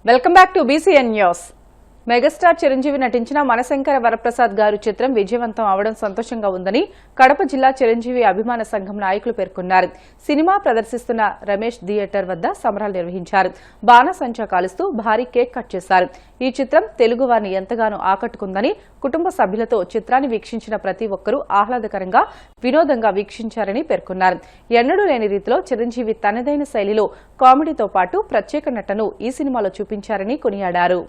Welcome back to BCN news. Megastar Chiranjeevi నటించిన మనశంకర వరప్రసాద్ గారు చిత్రం విజయవంతం అవడం సంతోషంగా ఉందని కడప జిల్లా చిరంజీవి అభిమాన సంఘం నాయకులు పేర్కొన్నారు. సినిమా ప్రదర్శిస్తున్న రమేష్ థియేటర్ వద్ద సంబరాలు నిర్వహించారు. బాణసంచా కాలుస్తూ భారీ కేక్ కట్ చేశారు. ఈ చిత్రం తెలుగు వారిని ఎంతగానో ఆకట్టుకుందని, కుటుంబ సభ్యులతో చిత్రాన్ని వీక్షించిన ప్రతి ఒక్కరూ ఆహ్లాదకరంగా, వినోదంగా వీక్షించారని పేర్కొన్నారు. ఎన్నడూ లేని రీతిలో చిరంజీవి తనదైన శైలిలో కామెడీతో పాటు ప్రత్యేక నటను ఈ సినిమాలో చూపించారని కొనియాడారు.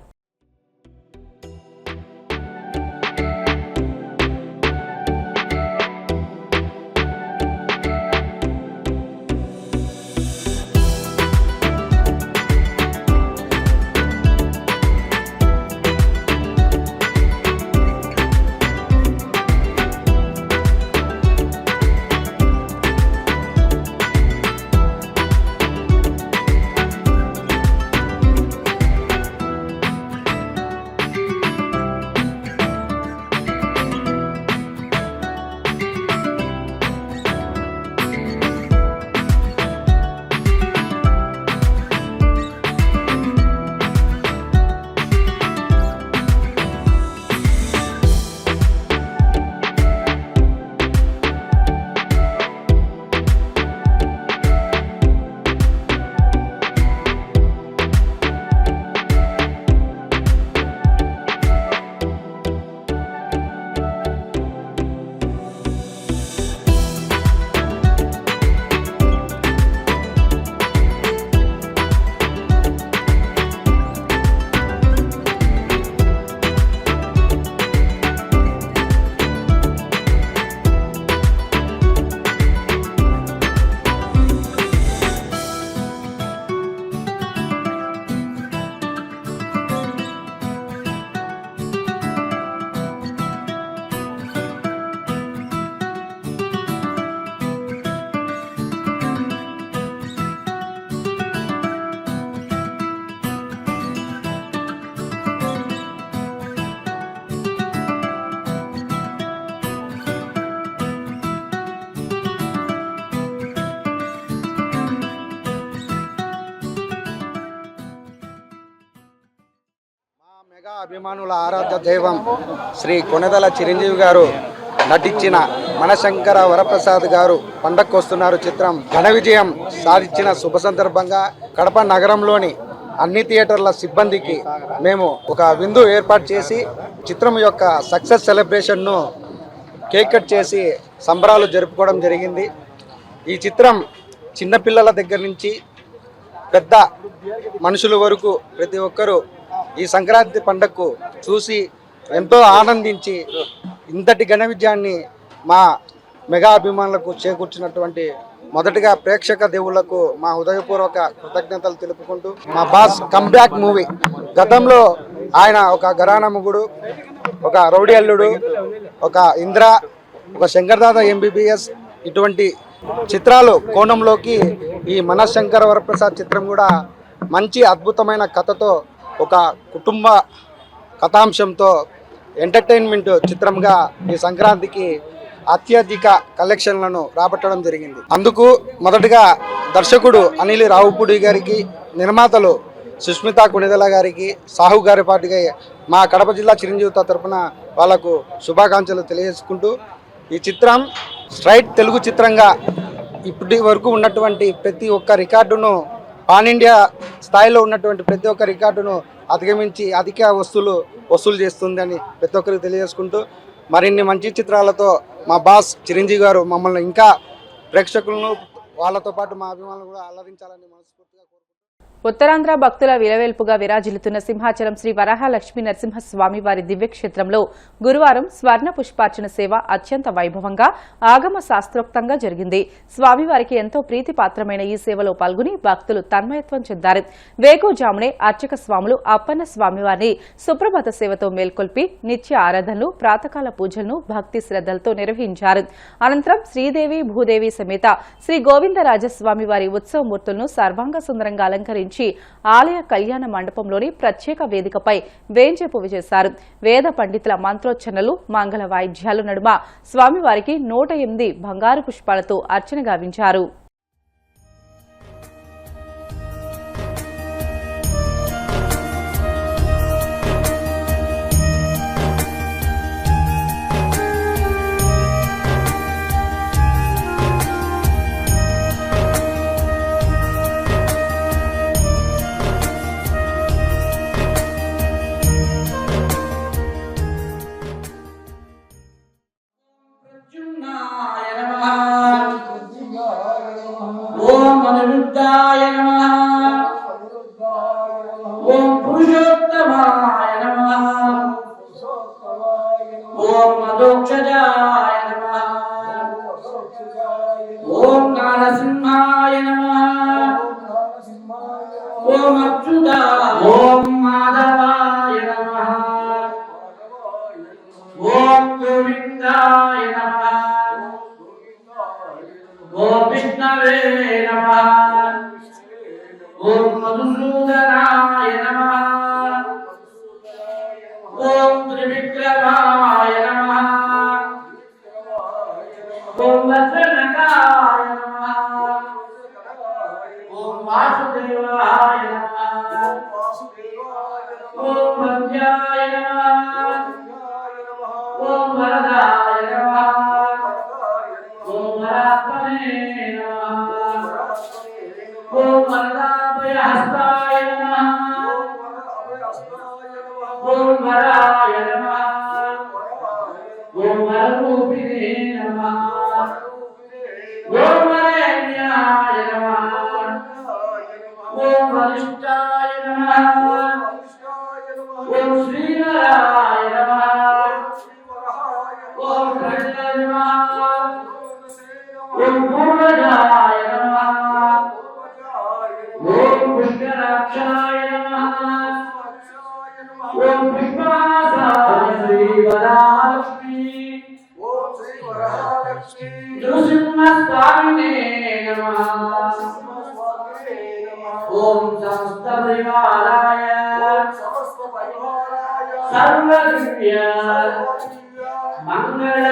మెగా అభిమానుల ఆరాధ్య దైవం శ్రీ కొణిదెల చిరంజీవి గారు నటించిన మనశంకర వరప్రసాద్ గారు పండక్కు వస్తున్నారు చిత్రం ఘన విజయం సాధించిన శుభ సందర్భంగా కడప నగరంలోని అన్ని థియేటర్ల సిబ్బందికి మేము ఒక విందు ఏర్పాటు చేసి చిత్రం యొక్క సక్సెస్ సెలబ్రేషన్ను కేక్ కట్ చేసి సంబరాలు జరుపుకోవడం జరిగింది. ఈ చిత్రం చిన్నపిల్లల దగ్గర నుంచి పెద్ద మనుషుల వరకు ప్రతి ఒక్కరూ ఈ సంక్రాంతి పండుగకు చూసి ఎంతో ఆనందించి ఇంతటి ఘన విజయాన్ని మా మెగా అభిమానులకు చేకూర్చినటువంటి మొదటిగా ప్రేక్షక దేవుళ్లకు మా హృదయపూర్వక కృతజ్ఞతలు తెలుపుకుంటూ, మా బాస్ కంబ్యాక్ మూవీ గతంలో ఆయన ఒక ఘరానా మొగుడు, ఒక రౌడీ అల్లుడు, ఒక ఇంద్ర, ఒక శంకర్దాదా ఎంబీబీఎస్ ఇటువంటి చిత్రాలు కోణంలోకి ఈ మనశంకర వరప్రసాద్ చిత్రం కూడా మంచి అద్భుతమైన కథతో, ఒక కుటుంబ కథాంశంతో ఎంటర్టైన్మెంట్ చిత్రంగా ఈ సంక్రాంతికి అత్యధిక కలెక్షన్లను రాబట్టడం జరిగింది. అందుకు మొదటగా దర్శకుడు అనిల్ రావుపూడి గారికి, నిర్మాతలు సుష్మిత కొణిదెల గారికి, సాహు గారి పాటిగా మా కడప జిల్లా చిరంజీవితో తరపున వాళ్లకు శుభాకాంక్షలు తెలియజేసుకుంటూ, ఈ చిత్రం స్ట్రైట్ తెలుగు చిత్రంగా ఇప్పటి వరకు ఉన్నటువంటి ప్రతి ఒక్క రికార్డును, పాన్ ఇండియా స్థాయిలో ఉన్నటువంటి ప్రతి ఒక్క రికార్డును అధిగమించి అధిక వసూలు చేస్తుందని ప్రతి ఒక్కరికి తెలియజేసుకుంటూ, మరిన్ని మంచి చిత్రాలతో మా బాస్ చిరంజీవి గారు మమ్మల్ని ఇంకా ప్రేక్షకులను వాళ్ళతో పాటు మా అభిమానులు కూడా అలరించాలని మనస్ఫూర్తిగా కోరుకుంటున్నాను. ఉత్తరాంధ్ర భక్తుల విలవేల్పుగా విరాజిల్లుతున్న సింహాచలం శ్రీ వరాహలక్ష్మీ నరసింహస్వామి వారి దివ్యక్షేత్రంలో గురువారం స్వర్ణ పుష్పార్చన సేవ అత్యంత వైభవంగా, ఆగమ శాస్త్రోక్తంగా జరిగింది. స్వామివారికి ఎంతో ప్రీతిపాత్రమైన ఈ సేవలో పాల్గొని భక్తులు తన్మయత్వం చెందారు. వేకువజామునే అర్చక స్వాములు అప్పన్న స్వామివారిని సుప్రభాత సేవతో మేల్కొల్పి నిత్య ఆరాధనలు, ప్రాతకాల పూజలను భక్తి శ్రద్దలతో నిర్వహించారు. అనంతరం శ్రీదేవి భూదేవి సమేత శ్రీ గోవిందరాజస్వామి వారి ఉత్సవమూర్తులను సర్వాంగ సుందరంగా అలంకరించి ఆలయ కళ్యాణ మండపంలోని ప్రత్యేక వేదికపై వేంచేపు చేశారు. వేద పండితుల మంత్రోచ్చరణలు, మంగళ వాయిద్యాల నడుమ స్వామివారికి 108 బంగారు పుష్పాలతో అర్చన గావించారు. ఓం పురుషోత్తమాయ నమః ఓం మధోక్షజాయ నమః ఓం నారసింహాయ నమః ఓం అచ్యుతాయ ఓం మాధవాయ నమః ఓం గోవిందాయ నమః ఓం విష్ణవే నమః ఓం మధుసూదనాయ నమః ఓం త్రివిక్రమాయ నమః ఓం వజ్రనకాయ నమః ఓం వాసుదేవాయ నమః ఓం వంద్యాయ నమః ఓం వరదాయ నమః ఓం వరాత్మనే నమః ఓం వరదాభయహస్తాయ నమః ఓం వరాయ నమః ఓం వరరూపిణే నమః ఓం వరేణ్యాయ నమః ఓం వరిష్ఠాయ నమః ఓం శ్రీధరాయ నమః ఓం కృష్ణాయ నమః ఓం పూర్వజాయ నమః ఓం పుష్కరాక్షాయ నమః ఓం విశ్వాసాయ శ్రీ వరలక్ష్మి నృసింహస్వామినే నమః ఓం సమస్త పరివారాయ సర్వదివ్య మంగళ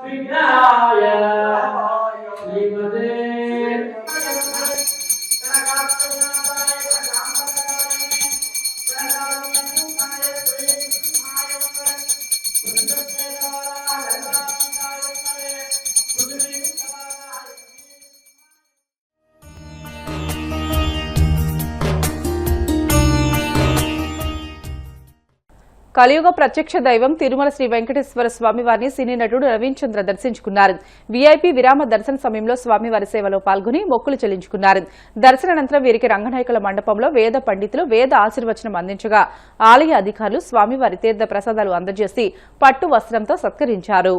విగ్రహాయ శ్రీమతే కలియుగ ప్రత్యక్ష దైవం తిరుమల శ్రీ వెంకటేశ్వర స్వామివారిని సినీ నటుడు నవీన్ చంద్ర దర్శించుకున్నారు. వీఐపీ విరామ దర్శన సమయంలో స్వామివారి సేవలో పాల్గొని మొక్కులు చెల్లించుకున్నారు. దర్శనానంతరం వీరికి రంగనాయకుల మండపంలో వేద పండితులు వేద ఆశీర్వచనం అందించగా ఆలయ అధికారులు స్వామివారి తీర్థ ప్రసాదాలు అందజేసి పట్టు వస్త్రంతో సత్కరించారు.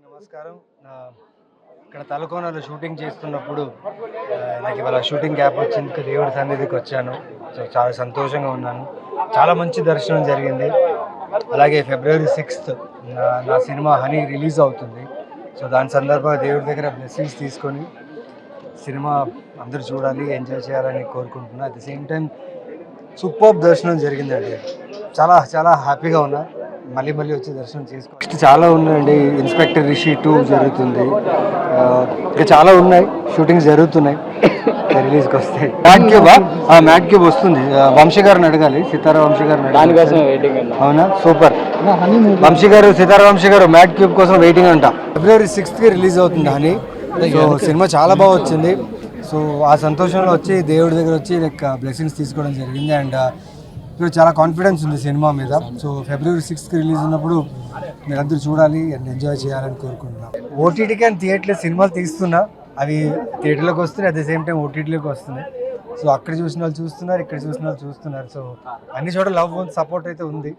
నమస్కారం. ఇక్కడ తలకోనలో షూటింగ్ చేస్తున్నప్పుడు నాకు ఇవాళ షూటింగ్ గ్యాప్ వచ్చింది. దేవుడి సన్నిధికి వచ్చాను. సో చాలా సంతోషంగా ఉన్నాను. చాలా మంచి దర్శనం జరిగింది. అలాగే February 6th నా సినిమా హనీ రిలీజ్ అవుతుంది. సో దాని సందర్భంగా దేవుడి దగ్గర బ్లెస్సింగ్స్ తీసుకొని సినిమా అందరూ చూడాలి, ఎంజాయ్ చేయాలని కోరుకుంటున్నాను. At the same time super దర్శనం జరిగిందండి. చాలా చాలా హ్యాపీగా ఉన్నా. మళ్ళీ వచ్చి దర్శనం చేసుకో. చాలా ఉన్నాయండి. ఇన్స్పెక్టర్ రిషి 2 జరుగుతుంది. ఇంకా చాలా ఉన్నాయి, షూటింగ్స్ జరుగుతున్నాయి. రిలీజ్కి వస్తాయి. మ్యాట్ క్యూబ్ వస్తుంది. వంశీ గారిని అడగాలి, సితారా వంశీ గారిని. అవునా, సూపర్. వంశీ గారు, సితారా వంశీ గారు మ్యాట్ క్యూబ్ కోసం వెయిటింగ్ అంట. February 6th రిలీజ్ అవుతుంది హనీ. సో సినిమా చాలా బాగా వచ్చింది. సో ఆ సంతోషంలో వచ్చి దేవుడి దగ్గర వచ్చి లైక్ బ్లెస్సింగ్స్ తీసుకోవడం జరిగింది. అండ్ ఇప్పుడు చాలా కాన్ఫిడెన్స్ ఉంది సినిమా మీద. సో February 6th రిలీజ్ ఉన్నప్పుడు మీరందరూ చూడాలి అండ్ ఎంజాయ్ చేయాలని కోరుకుంటున్నాం. ఓటీటీకి అండ్ థియేటర్లో సినిమాలు తీస్తున్నా, అవి థియేటర్లోకి వస్తున్నాయి, అట్ ద సేమ్ టైం ఓటీటీలోకి వస్తున్నాయి. సో అక్కడ చూసిన వాళ్ళు చూస్తున్నారు, ఇక్కడ చూసిన వాళ్ళు చూస్తున్నారు. సో అన్ని చోట్ల లవ్ సపోర్ట్ అయితే ఉంది.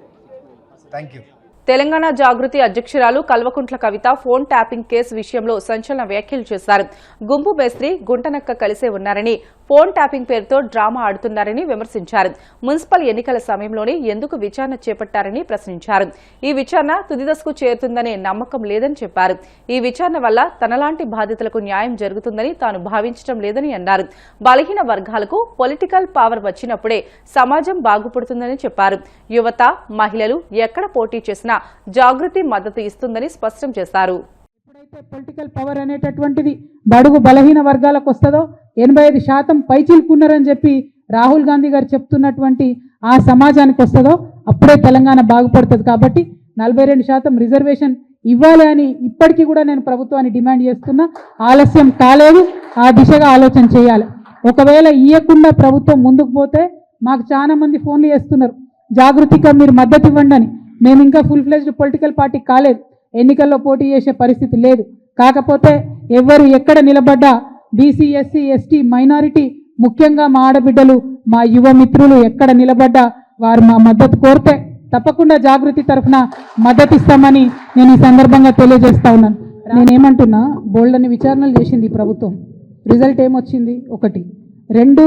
Thank you. తెలంగాణ జాగృతి అధ్యక్షురాలు Kalvakuntla Kavitha phone tapping case విషయంలో సంచలన వ్యాఖ్యలు చేశారు. గుంపు మేస్త్రి గుంటనక్క కలిసే ఉన్నారని, ఫోన్ ట్యాపింగ్ పేరుతో డ్రామా ఆడుతున్నారని విమర్శించారు. మున్సిపల్ ఎన్నికల సమయంలోనే ఎందుకు విచారణ చేపట్టారని ప్రశ్నించారు. ఈ విచారణ తుది దశకు చేరుతుందనే నమ్మకం లేదని చెప్పారు. ఈ విచారణ వల్ల తనలాంటి బాధితులకు న్యాయం జరుగుతుందని తాను భావించడం లేదని అన్నారు. బలహీన వర్గాలకు పొలిటికల్ పవర్ వచ్చినప్పుడే సమాజం బాగుపడుతుందని చెప్పారు. యువత, మహిళలు ఎక్కడ పోటీ చేసినా జాగృతి మద్దతు ఇస్తుందని స్పష్టం చేశారు. ఎప్పుడైతే పొలిటికల్ పవర్ అనేటటువంటిది బడుగు బలహీన వర్గాలకు వస్తుందో 85% పైచిలుకున్నారని చెప్పి రాహుల్ గాంధీ గారు చెప్తున్నటువంటి ఆ సమాజానికి వస్తుందో అప్పుడే తెలంగాణ బాగుపడుతుంది. కాబట్టి 42% రిజర్వేషన్ ఇవ్వాలి అని ఇప్పటికీ కూడా నేను ప్రభుత్వాన్ని డిమాండ్ చేస్తున్నా. ఆలస్యం కాలేదు, ఆ దిశగా ఆలోచన చేయాలి. ఒకవేళ ఇవ్వకుండా ప్రభుత్వం ముందుకు పోతే మాకు చాలా మంది ఫోన్లు చేస్తున్నారు, జాగృతిగా మీరు మద్దతు ఇవ్వండి అని. మేము ఇంకా ఫుల్ ఫ్లెజ్డ్ పొలిటికల్ పార్టీ కాలేదు, ఎన్నికల్లో పోటీ చేసే పరిస్థితి లేదు. కాకపోతే ఎవరు ఎక్కడ నిలబడ్డా బీసీ ఎస్సీ ఎస్టీ మైనారిటీ ముఖ్యంగా మా ఆడబిడ్డలు మా యువ మిత్రులు ఎక్కడ నిలబడ్డా వారు మా మద్దతు కోరితే తప్పకుండా జాగృతి తరఫున మద్దతు ఇస్తామని నేను ఈ సందర్భంగా తెలియజేస్తా ఉన్నాను. నేనేమంటున్నా, బోల్డని విచారణలు చేసింది ఈ ప్రభుత్వం, రిజల్ట్ ఏమొచ్చింది? 1. 2,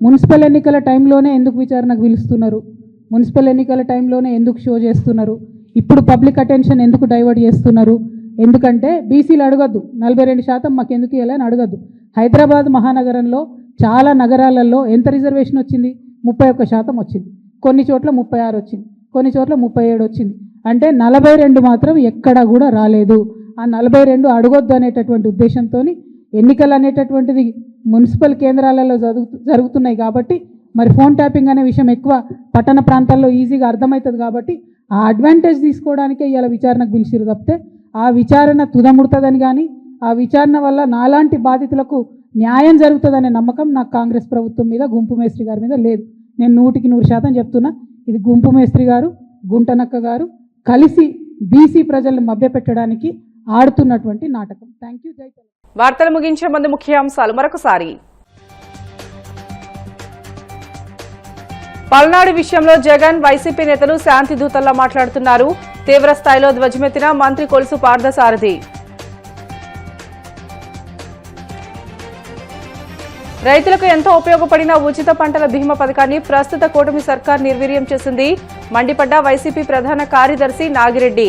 మున్సిపల్ ఎన్నికల టైంలోనే ఎందుకు విచారణకు పిలుస్తున్నారు? మున్సిపల్ ఎన్నికల టైంలోనే ఎందుకు షో చేస్తున్నారు? ఇప్పుడు పబ్లిక్ అటెన్షన్ ఎందుకు డైవర్ట్ చేస్తున్నారు? ఎందుకంటే బీసీలు అడగద్దు, 42% మాకు ఎందుకు ఇవ్వాలని అడగద్దు. హైదరాబాద్ మహానగరంలో చాలా నగరాలలో ఎంత రిజర్వేషన్ వచ్చింది? 31% వచ్చింది. కొన్ని చోట్ల 36 వచ్చింది, కొన్ని చోట్ల 37 వచ్చింది. అంటే 42 మాత్రం ఎక్కడా కూడా రాలేదు. ఆ 42 అడగొద్దు అనేటటువంటి ఉద్దేశంతో ఎన్నికలు అనేటటువంటిది మున్సిపల్ కేంద్రాలలో జరుగుతున్నాయి కాబట్టి మరి ఫోన్ ట్యాపింగ్ అనే విషయం ఎక్కువ పట్టణ ప్రాంతాల్లో ఈజీగా అర్థమవుతుంది కాబట్టి ఆ అడ్వాంటేజ్ తీసుకోవడానికే ఇవాళ విచారణకు పిలిచిరు తప్పితే ఆ విచారణ తుదముడుతుందని కానీ ఆ విచారణ వల్ల నాలాంటి బాధితులకు న్యాయం జరుగుతుందనే నమ్మకం నాకు కాంగ్రెస్ ప్రభుత్వం మీద, గుంపు మేస్త్రి గారి మీద లేదు. నేను 100% చెప్తున్నా, ఇది గుంపు మేస్త్రి గారు, గుంటనక్క గారు కలిసి బీసీ ప్రజలను మభ్యపెట్టడానికి ఆడుతున్నటువంటి నాటకం. Thank you. జై తెలంగాణ. వార్తలు ముగించే ముందు ముఖ్యాంశాలు మరొకసారి. పల్నాడు విషయంలో జగన్, వైసీపీ నేతలు శాంతి దూతల్లా మాట్లాడుతున్నారు. తీవ్ర స్థాయిలో ధ్వజమెత్తిన మంత్రి కొలుసు పార్థసారథి. రైతులకు ఎంతో ఉపయోగపడిన ఉచిత పంటల బీమా పథకాన్ని ప్రస్తుత కూటమి సర్కార్ నిర్వీర్యం చేసింది. మండిపడ్డ వైసీపీ ప్రధాన కార్యదర్శి నాగిరెడ్డి.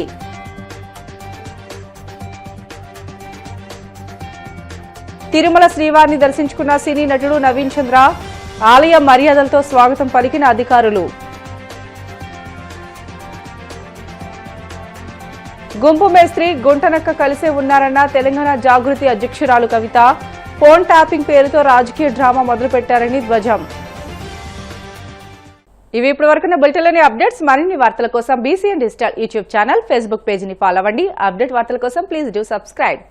తిరుమల శ్రీవారిని దర్శించుకున్న సినీ నటుడు నవీన్ చంద్ర. ఆలయ మర్యాదలతో స్వాగతం పలికిన అధికారులు. గుంపు మేస్త్రి, గుంటనక్క కలిసే ఉన్నారన్న తెలంగాణ జాగృతి అధ్యక్షురాలు కవిత. ఫోన్ ట్యాపింగ్ పేరుతో రాజకీయ డ్రామా మొదలుపెట్టారని ధ్వజం. ఇవి ఇప్పటి వరకున్న బులెటిన్లోని అప్డేట్స్. మరిన్ని వార్తల కోసం BCN digital YouTube channel, Facebook పేజీని ఫాలో అవ్వండి. అప్డేట్ వార్తల కోసం ప్లీజ్ డూ సబ్స్క్రైబ్.